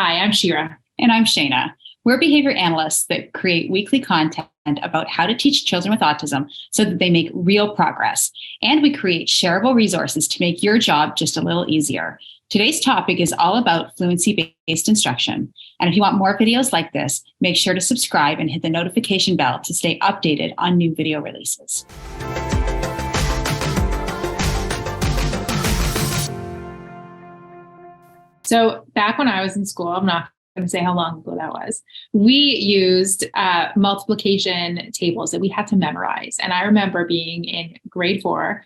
Hi, I'm Shira. And I'm Shayna. We're behavior analysts that create weekly content about how to teach children with autism so that they make real progress. And we create shareable resources to make your job just a little easier. Today's topic is all about fluency-based instruction. And if you want more videos like this, make sure to subscribe and hit the notification bell to stay updated on new video releases. So back when I was in school, I'm not going to say how long ago that was, we used multiplication tables that we had to memorize. And I remember being in grade 4,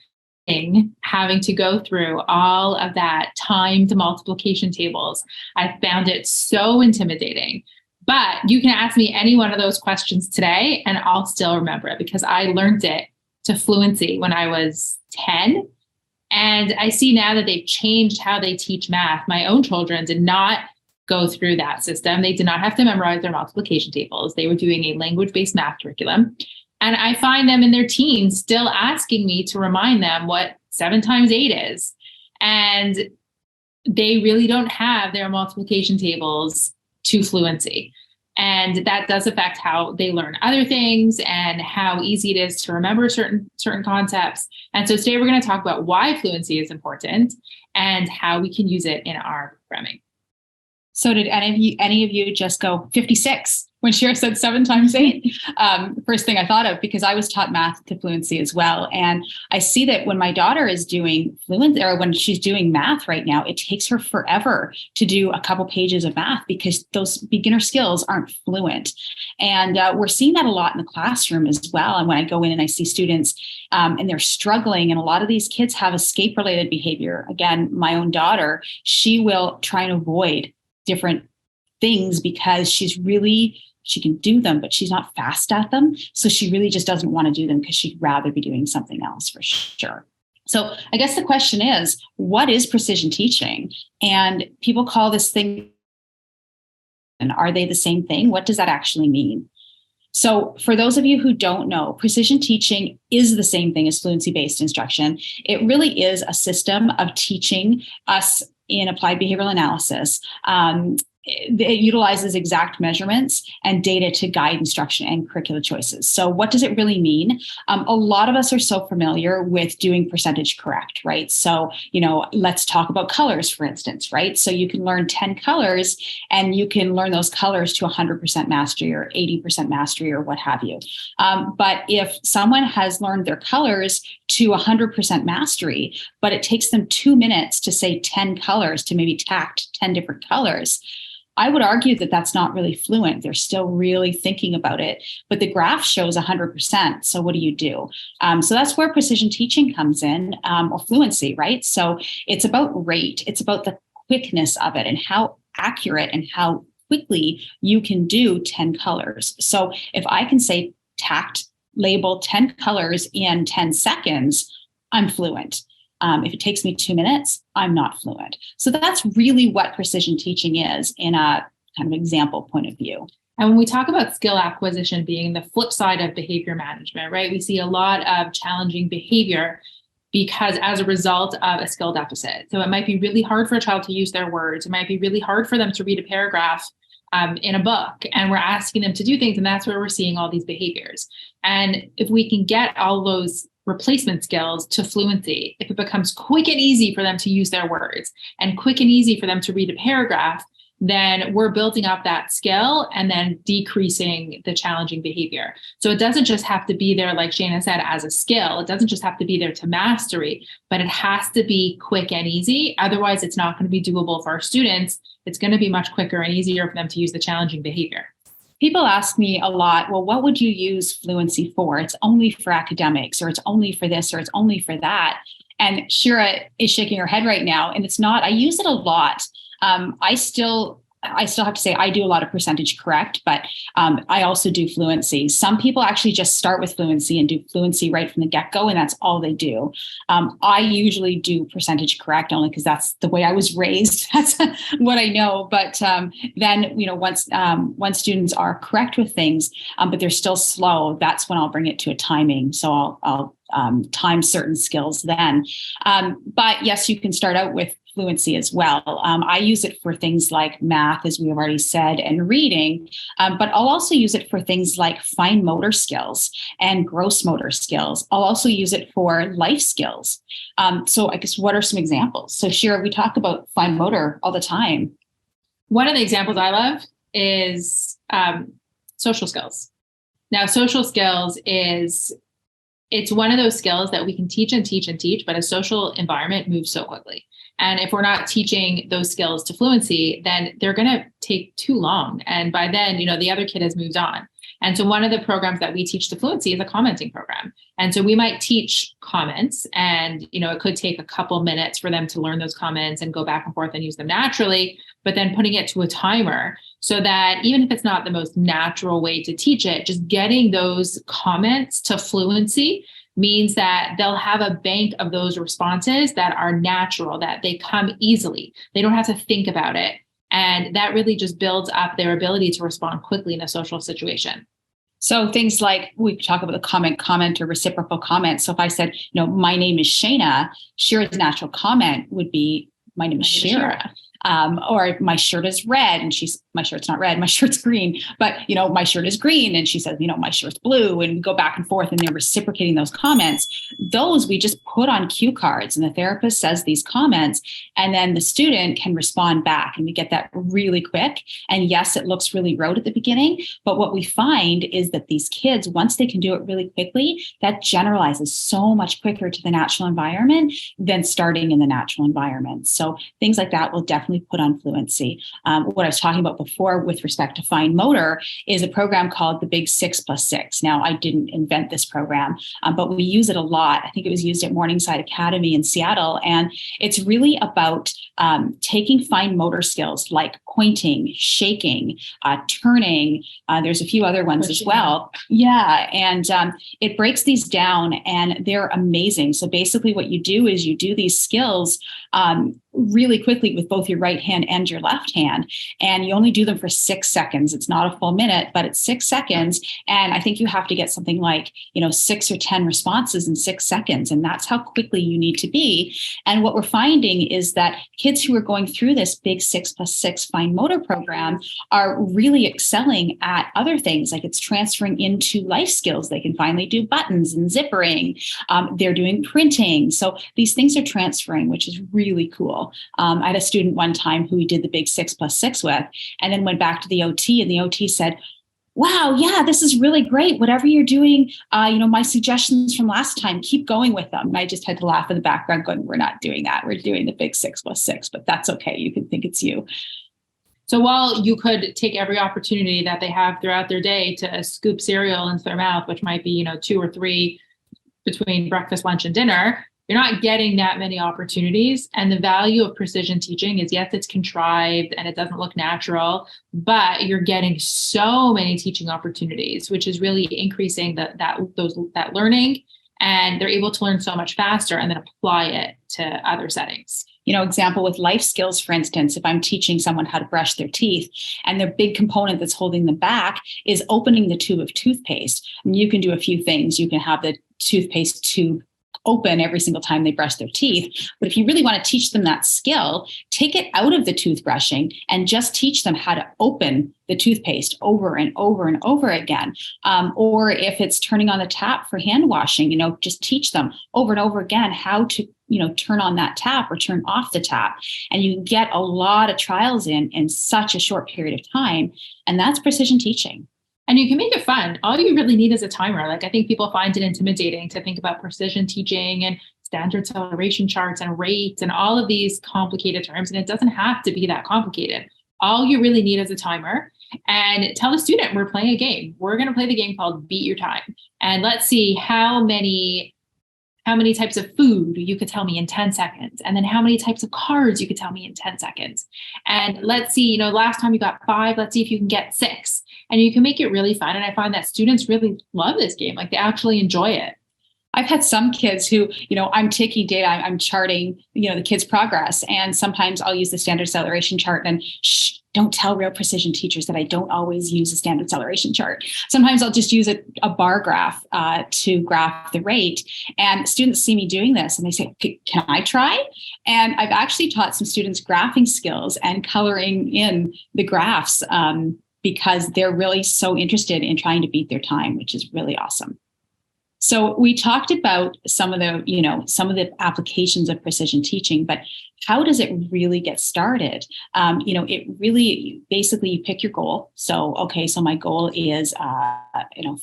having to go through all of that timed multiplication tables. I found it so intimidating. But you can ask me any one of those questions today, and I'll still remember it because I learned it to fluency when I was 10. And I see now that they've changed how they teach math. My own children did not go through that system. They did not have to memorize their multiplication tables. They were doing a language-based math curriculum. And I find them in their teens still asking me to remind them what 7 times 8 is. And they really don't have their multiplication tables to fluency. And that does affect how they learn other things and how easy it is to remember certain concepts. And so today we're going to talk about why fluency is important and how we can use it in our programming. So did any of you just go 56 when Shira said 7 times 8? First thing I thought of, because I was taught math to fluency as well. And I see that when my daughter is doing fluency, or when she's doing math right now, it takes her forever to do a couple pages of math because those beginner skills aren't fluent. And we're seeing that a lot in the classroom as well. And when I go in and I see students and they're struggling, and a lot of these kids have escape-related behavior. Again, my own daughter, she will try and avoid different things because she can do them, but she's not fast at them. So she really just doesn't want to do them because she'd rather be doing something else for sure. So I guess the question is, what is precision teaching? And people call this thing, and are they the same thing? What does that actually mean? So for those of you who don't know, precision teaching is the same thing as fluency-based instruction. It really is a system of teaching us in applied behavioral analysis. It utilizes exact measurements and data to guide instruction and curricular choices. So what does it really mean? A lot of us are so familiar with doing percentage correct, right? So, let's talk about colors, for instance, right? So you can learn 10 colors and you can learn those colors to 100% mastery or 80% mastery or what have you. But if someone has learned their colors to 100% mastery, but it takes them 2 minutes to say 10 colors, to maybe tact 10 different colors, I would argue that that's not really fluent. They're still really thinking about it, but the graph shows 100%. So what do you do? So that's where precision teaching comes in, or fluency, right? So it's about rate. It's about the quickness of it and how accurate and how quickly you can do 10 colors. So if I can say tact, label 10 colors in 10 seconds, I'm fluent. If it takes me 2 minutes, I'm not fluent. So that's really what precision teaching is in a kind of example point of view. And when we talk about skill acquisition being the flip side of behavior management, right, we see a lot of challenging behavior because as a result of a skill deficit. So it might be really hard for a child to use their words. It might be really hard for them to read a paragraph in a book, and we're asking them to do things, and that's where we're seeing all these behaviors. And if we can get all those replacement skills to fluency, if it becomes quick and easy for them to use their words and quick and easy for them to read a paragraph, then we're building up that skill and then decreasing the challenging behavior. So it doesn't just have to be there, like Shayna said, as a skill. It doesn't just have to be there to mastery, but it has to be quick and easy. Otherwise, it's not going to be doable for our students. It's going to be much quicker and easier for them to use the challenging behavior. People ask me a lot, well, what would you use fluency for? It's only for academics, or it's only for this, or it's only for that. And Shira is shaking her head right now. And it's not. I use it a lot. I still have to say I do a lot of percentage correct, but I also do fluency. Some people actually just start with fluency and do fluency right from the get-go, and that's all they do. I usually do percentage correct only because that's the way I was raised. That's what I know. But then, once students are correct with things, but they're still slow, that's when I'll bring it to a timing. So I'll time certain skills then. But yes, you can start out with fluency as well. I use it for things like math, as we've already said, and reading, but I'll also use it for things like fine motor skills and gross motor skills. I'll also use it for life skills. So I guess, what are some examples? So Shira, we talk about fine motor all the time. One of the examples I love is social skills. Now, social skills it's one of those skills that we can teach and teach and teach, but a social environment moves so quickly. And if we're not teaching those skills to fluency, then they're going to take too long. And by then, the other kid has moved on. And so one of the programs that we teach to fluency is a commenting program. And so we might teach comments and, it could take a couple minutes for them to learn those comments and go back and forth and use them naturally, but then putting it to a timer so that even if it's not the most natural way to teach it, just getting those comments to fluency means that they'll have a bank of those responses that are natural, that they come easily. They don't have to think about it. And that really just builds up their ability to respond quickly in a social situation. So things like we talk about the comment, or reciprocal comment. So if I said, my name is Shayna, Shira's natural comment would be, my name is Shira. Or my shirt is red, and my shirt's not red, my shirt's green, but my shirt is green, and she says, my shirt's blue, and we go back and forth, and they're reciprocating those comments. Those we just put on cue cards, and the therapist says these comments, and then the student can respond back, and we get that really quick. And yes, it looks really rote at the beginning, but what we find is that these kids, once they can do it really quickly, that generalizes so much quicker to the natural environment than starting in the natural environment. So things like that will definitely put on fluency. What I was talking about before with respect to fine motor is a program called the Big 6+6. Now, I didn't invent this program, but we use it a lot. I think it was used at Morningside Academy in Seattle. And it's really about taking fine motor skills like pointing, shaking, turning. There's a few other ones as well. Yeah. And it breaks these down, and they're amazing. So basically what you do is you do these skills really quickly with both your right hand and your left hand. And you only do them for 6 seconds. It's not a full minute, but it's 6 seconds. And I think you have to get something like, 6 or 10 responses in 6 seconds. And that's how quickly you need to be. And what we're finding is that kids who are going through this Big 6+6 fine motor program are really excelling at other things. Like it's transferring into life skills. They can finally do buttons and zippering. They're doing printing. So these things are transferring, which is really cool. I had a student one time who we did the Big 6+6 with, and then went back to the OT, and the OT said, wow, yeah, this is really great. Whatever you're doing, my suggestions from last time, keep going with them. And I just had to laugh in the background going, we're not doing that. We're doing the Big 6+6, but that's okay. You can think it's you. So while you could take every opportunity that they have throughout their day to scoop cereal into their mouth, which might be, 2 or 3 between breakfast, lunch, and dinner, you're not getting that many opportunities. And the value of precision teaching is, yes, it's contrived and it doesn't look natural, but you're getting so many teaching opportunities, which is really increasing that learning. And they're able to learn so much faster and then apply it to other settings. Example with life skills, for instance, if I'm teaching someone how to brush their teeth, and the big component that's holding them back is opening the tube of toothpaste. And you can do a few things. You can have the toothpaste tube open every single time they brush their teeth. But if you really want to teach them that skill, take it out of the toothbrushing and just teach them how to open the toothpaste over and over and over again. Or if it's turning on the tap for hand washing, just teach them over and over again how to, turn on that tap or turn off the tap. And you can get a lot of trials in such a short period of time. And that's precision teaching. And you can make it fun. All you really need is a timer. Like, I think people find it intimidating to think about precision teaching and standard acceleration charts and rates and all of these complicated terms. And it doesn't have to be that complicated. All you really need is a timer. And tell the student, we're playing a game. We're going to play the game called Beat Your Time. And let's see how many types of food you could tell me in 10 seconds. And then how many types of cards you could tell me in 10 seconds. And let's see, last time you got 5, let's see if you can get 6. And you can make it really fun. And I find that students really love this game. Like, they actually enjoy it. I've had some kids who, I'm taking data, I'm charting, the kids' progress. And sometimes I'll use the standard acceleration chart and don't tell real precision teachers that I don't always use a standard acceleration chart. Sometimes I'll just use a bar graph to graph the rate. And students see me doing this and they say, can I try? And I've actually taught some students graphing skills and coloring in the graphs because they're really so interested in trying to beat their time, which is really awesome. So we talked about some of the applications of precision teaching, but how does it really get started? It really, basically you pick your goal. So my goal is,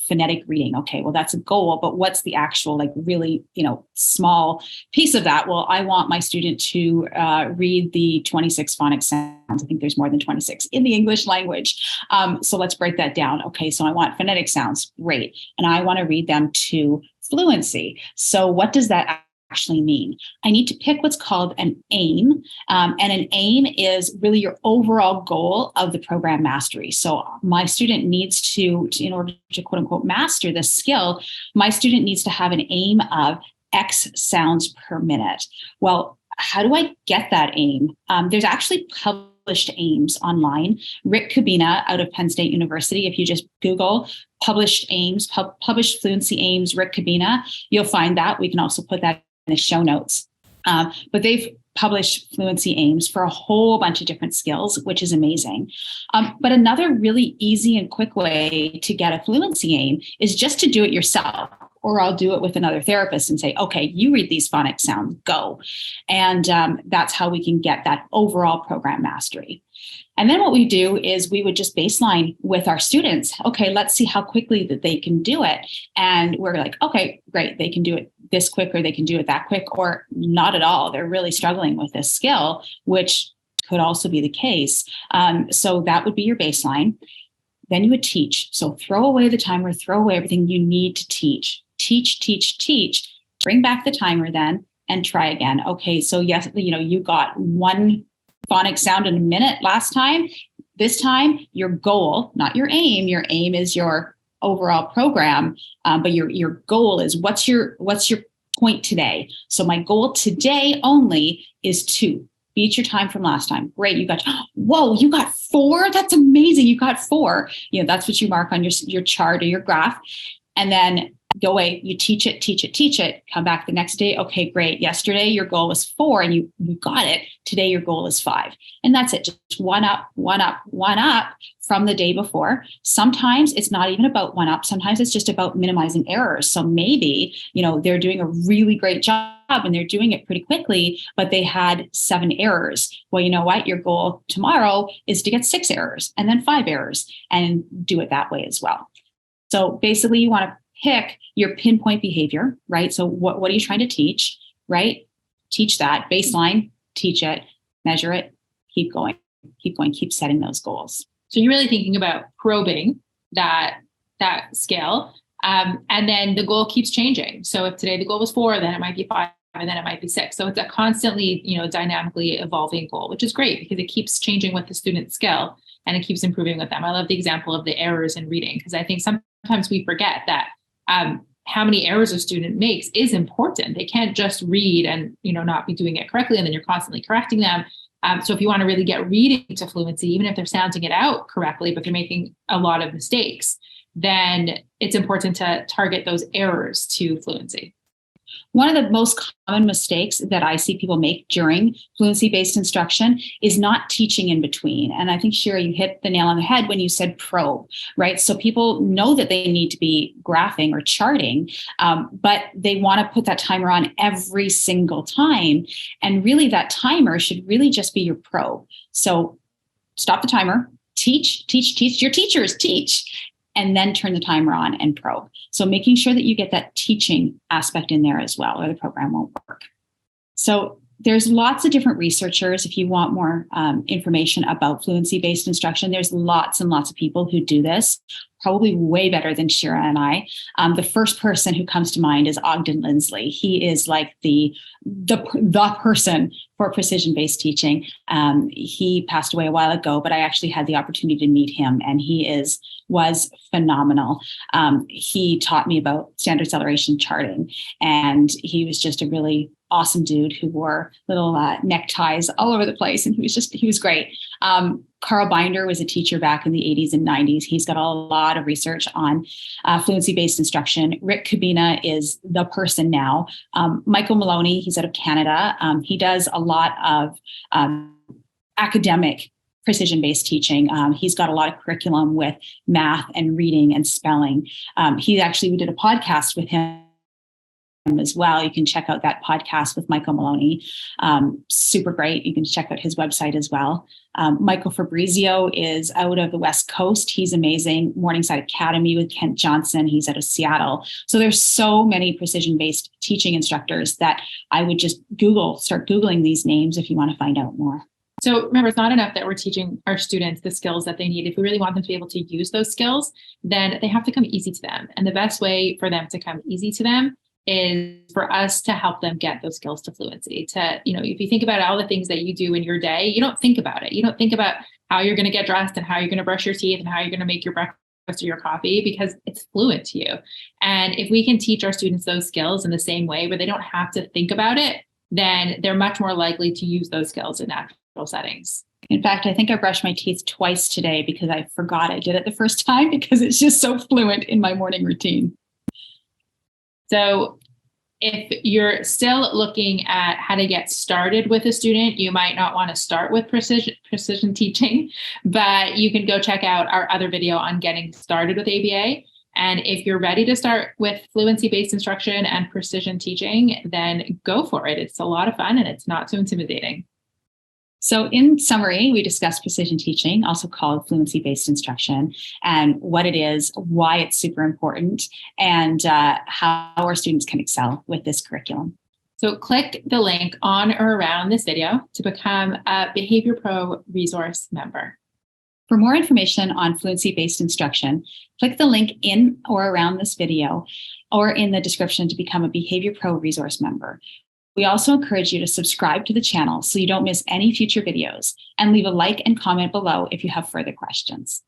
phonetic reading. Okay, well, that's a goal, but what's the actual, really, small piece of that? Well, I want my student to read the 26 phonics sounds. I think there's more than 26 in the English language. So let's break that down. Okay, so I want phonetic sounds, great. And I want to read them to fluency. So what does that actually mean? I need to pick what's called an aim. And an aim is really your overall goal of the program mastery. So my student needs to, in order to quote unquote master this skill, my student needs to have an aim of X sounds per minute. Well, how do I get that aim? There's actually published aims online. Rick Kubina out of Penn State University, if you just Google published aims, published fluency aims, Rick Kubina, you'll find that. We can also put that in the show notes. But they've published fluency aims for a whole bunch of different skills, which is amazing. But another really easy and quick way to get a fluency aim is just to do it yourself. Or I'll do it with another therapist and say, okay, you read these phonic sounds, go. And that's how we can get that overall program mastery. And then what we do is we would just baseline with our students. Okay, let's see how quickly that they can do it. And we're like, okay, great. They can do it this quick, or they can do it that quick, or not at all. They're really struggling with this skill, which could also be the case. So that would be your baseline. Then you would teach. So throw away the timer, throw away everything you need to teach. Teach, bring back the timer then and try again. Okay, so yes, you got one phonic sound in a minute last time. This time, your goal, not your aim is your overall program, but your goal is what's your point today? So my goal today only is 2. Beat your time from last time. Great. You got 4. That's amazing. You got 4. That's what you mark on your chart or your graph. And then go away, you teach it, come back the next day. Okay, great. Yesterday, your goal was 4 and you got it. Today, your goal is 5. And that's it. Just one up from the day before. Sometimes it's not even about one up. Sometimes it's just about minimizing errors. So maybe, they're doing a really great job and they're doing it pretty quickly, but they had 7 errors. Well, you know what? Your goal tomorrow is to get 6 errors and then 5 errors and do it that way as well. So basically you want to pick your pinpoint behavior, right? So what are you trying to teach, right? Teach that baseline, teach it, measure it, keep going, keep setting those goals. So you're really thinking about probing that scale. And then the goal keeps changing. So if today the goal was 4, then it might be 5, and then it might be 6. So it's a constantly, dynamically evolving goal, which is great because it keeps changing with the student's skill and it keeps improving with them. I love the example of the errors in reading because I think sometimes we forget that how many errors a student makes is important. They can't just read and, not be doing it correctly. And then you're constantly correcting them. So if you want to really get reading to fluency, even if they're sounding it out correctly, but they're making a lot of mistakes, then it's important to target those errors to fluency. One of the most common mistakes that I see people make during fluency-based instruction is not teaching in between. And I think, Shira, you hit the nail on the head when you said probe, right? So people know that they need to be graphing or charting, but they want to put that timer on every single time. And really that timer should really just be your probe. So stop the timer, teach, your teachers teach, and then turn the timer on and probe. So making sure that you get that teaching aspect in there as well, or the program won't work. So there's lots of different researchers. If you want more information about fluency-based instruction, there's lots and lots of people who do this. probably way better than Shira and I. The first person who comes to mind is Ogden Lindsley. He is like the person for precision-based teaching. He passed away a while ago, but I actually had the opportunity to meet him, and he was phenomenal. He taught me about standard acceleration charting, and he was just a really awesome dude who wore little neckties all over the place, and he was great. Carl Binder was a teacher back in the 80s and 90s. He's got a lot of research on fluency-based instruction. Rick Cabina is the person now. Michael Maloney, he's out of Canada. He does a lot of academic precision-based teaching. He's got a lot of curriculum with math and reading and spelling. We did a podcast with him as well. You can check out that podcast with Michael Maloney. Super great. You can check out his website as well. Michael Fabrizio is out of the West Coast. He's amazing. Morningside Academy with Kent Johnson. He's out of Seattle. So there's so many precision-based teaching instructors that I would just start Googling these names if you want to find out more. So remember, it's not enough that we're teaching our students the skills that they need. If we really want them to be able to use those skills, then they have to come easy to them. And the best way for them to come easy to them is for us to help them get those skills to fluency. If you think about all the things that you do in your day, you don't think about it. You don't think about how you're going to get dressed and how you're going to brush your teeth and how you're going to make your breakfast or your coffee, because it's fluent to you. And if we can teach our students those skills in the same way where they don't have to think about it, then they're much more likely to use those skills in natural settings. In fact, I think I brushed my teeth twice today because I forgot I did it the first time because it's just so fluent in my morning routine. So if you're still looking at how to get started with a student, you might not want to start with precision teaching, but you can go check out our other video on getting started with ABA. And if you're ready to start with fluency-based instruction and precision teaching, then go for it. It's a lot of fun and it's not too intimidating. So in summary, we discussed precision teaching, also called fluency-based instruction, and what it is, why it's super important, and how our students can excel with this curriculum. So click the link on or around this video to become a Behavior Pro resource member. For more information on fluency-based instruction, click the link in or around this video or in the description to become a Behavior Pro resource member. We also encourage you to subscribe to the channel so you don't miss any future videos, and leave a like and comment below if you have further questions.